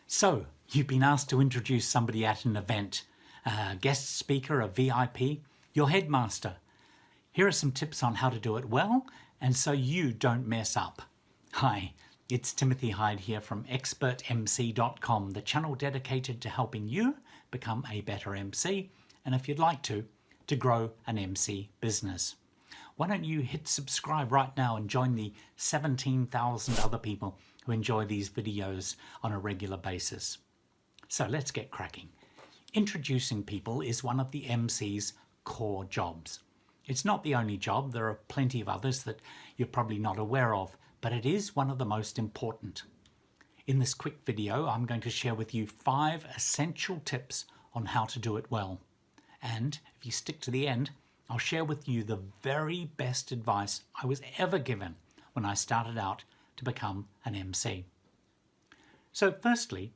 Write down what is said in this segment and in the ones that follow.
So, you've been asked to introduce somebody at an event, a guest speaker, a VIP, your headmaster. Here are some tips on how to do it well and so you don't mess up. Hi, it's Timothy Hyde here from expertemcee.com, the channel dedicated to helping you become a better MC and, if you'd like to grow an MC business. Why don't you hit subscribe right now and join the 17,000 other people who enjoy these videos on a regular basis. So let's get cracking. Introducing people is one of the MC's core jobs. It's not the only job, there are plenty of others that you're probably not aware of, but it is one of the most important. In this quick video, I'm going to share with you 5 essential tips on how to do it well. And if you stick to the end, I'll share with you the very best advice I was ever given when I started out to become an MC. So firstly,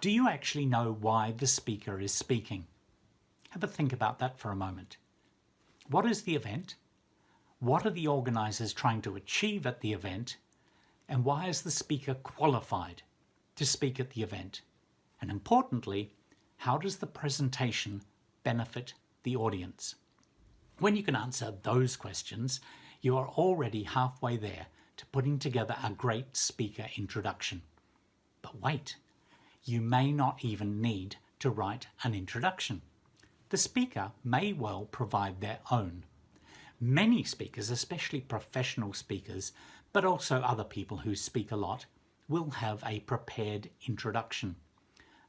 do you actually know why the speaker is speaking? Have a think about that for a moment. What is the event? What are the organisers trying to achieve at the event? And why is the speaker qualified to speak at the event? And importantly, how does the presentation benefit the audience? When you can answer those questions, you are already halfway there to putting together a great speaker introduction. But wait, you may not even need to write an introduction. The speaker may well provide their own. Many speakers, especially professional speakers, but also other people who speak a lot, will have a prepared introduction.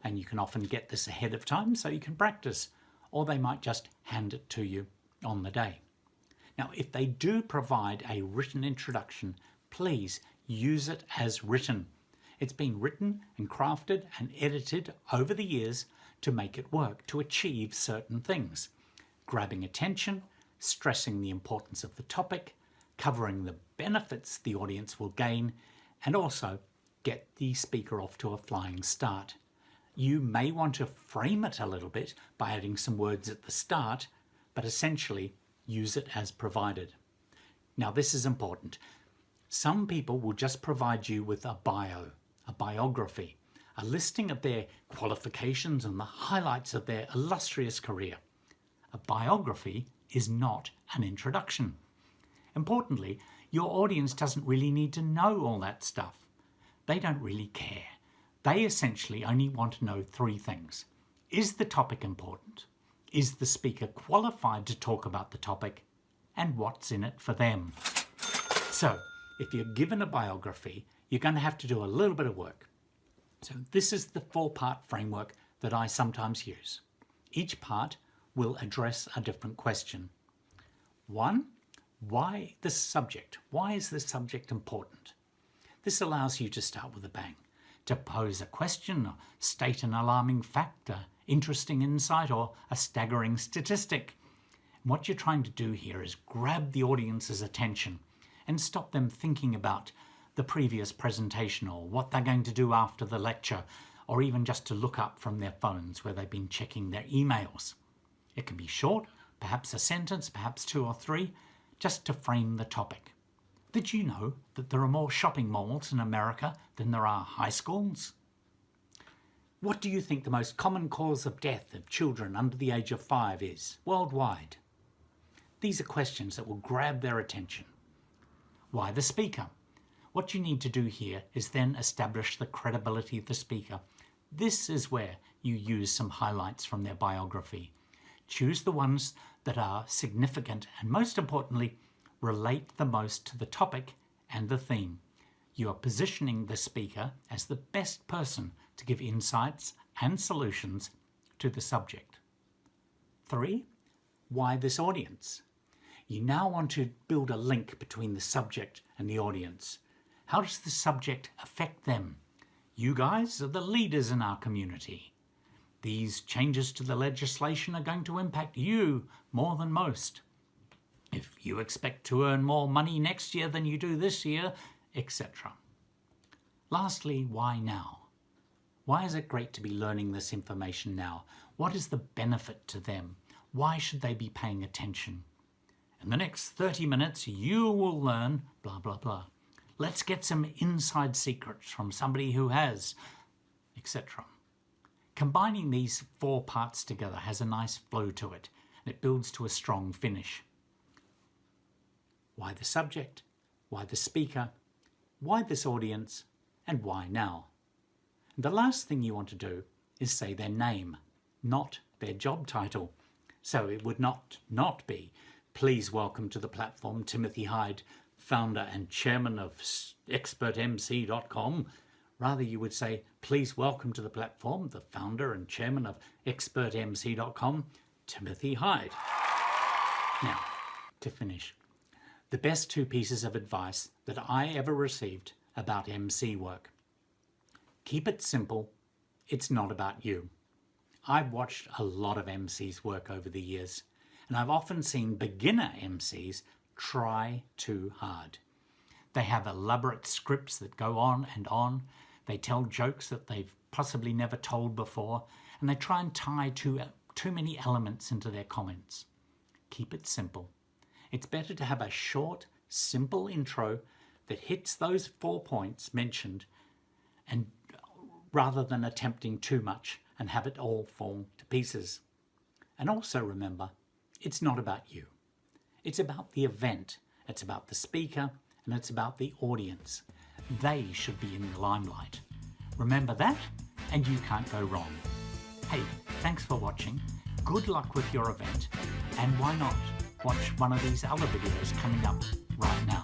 And you can often get this ahead of time so you can practice, or they might just hand it to you on the day. Now, if they do provide a written introduction, please use it as written. It's been written and crafted and edited over the years to make it work, to achieve certain things. Grabbing attention, stressing the importance of the topic, covering the benefits the audience will gain, and also get the speaker off to a flying start. You may want to frame it a little bit by adding some words at the start, but essentially use it as provided. Now, this is important. Some people will just provide you with a bio, a biography, a listing of their qualifications and the highlights of their illustrious career. A biography is not an introduction. Importantly, your audience doesn't really need to know all that stuff. They don't really care. They essentially only want to know 3 things. Is the topic important? Is the speaker qualified to talk about the topic? And what's in it for them? So, if you're given a biography, you're going to have to do a little bit of work. So this is the 4-part framework that I sometimes use. Each part will address a different question. 1, why the subject? Why is the subject important? This allows you to start with a bang, to pose a question or state an alarming fact, an interesting insight or a staggering statistic. And what you're trying to do here is grab the audience's attention and stop them thinking about the previous presentation or what they're going to do after the lecture, or even just to look up from their phones where they've been checking their emails. It can be short, perhaps a sentence, perhaps 2 or 3, just to frame the topic. Did you know that there are more shopping malls in America than there are high schools? What do you think the most common cause of death of children under the age of 5 is worldwide? These are questions that will grab their attention. Why the speaker? What you need to do here is then establish the credibility of the speaker. This is where you use some highlights from their biography. Choose the ones that are significant and, most importantly, relate the most to the topic and the theme. You are positioning the speaker as the best person to give insights and solutions to the subject. 3, why this audience? You now want to build a link between the subject and the audience. How does the subject affect them? You guys are the leaders in our community. These changes to the legislation are going to impact you more than most. If you expect to earn more money next year than you do this year, etc. Lastly, why now? Why is it great to be learning this information now? What is the benefit to them? Why should they be paying attention? In the next 30 minutes, you will learn blah, blah, blah. Let's get some inside secrets from somebody who has etc. Combining these 4 parts together has a nice flow to it, and it builds to a strong finish. Why the subject? Why the speaker? Why this audience? And why now? And the last thing you want to do is say their name, not their job title. So it would not be, please welcome to the platform Timothy Hyde, founder and chairman of expertemcee.com. Rather, you would say, please welcome to the platform the founder and chairman of expertemcee.com, Timothy Hyde. Now, to finish, the best 2 pieces of advice that I ever received about MC work. Keep it simple. It's not about you. I've watched a lot of MCs work over the years, and I've often seen beginner MCs try too hard. They have elaborate scripts that go on and on. They tell jokes that they've possibly never told before, and they try and tie too many elements into their comments. Keep it simple. It's better to have a short, simple intro that hits those 4 points mentioned, and rather than attempting too much and have it all fall to pieces. And also remember, it's not about you. It's about the event. It's about the speaker, and it's about the audience. They should be in the limelight. Remember that, and you can't go wrong. Hey, thanks for watching. Good luck with your event, and why not watch one of these other videos coming up right now.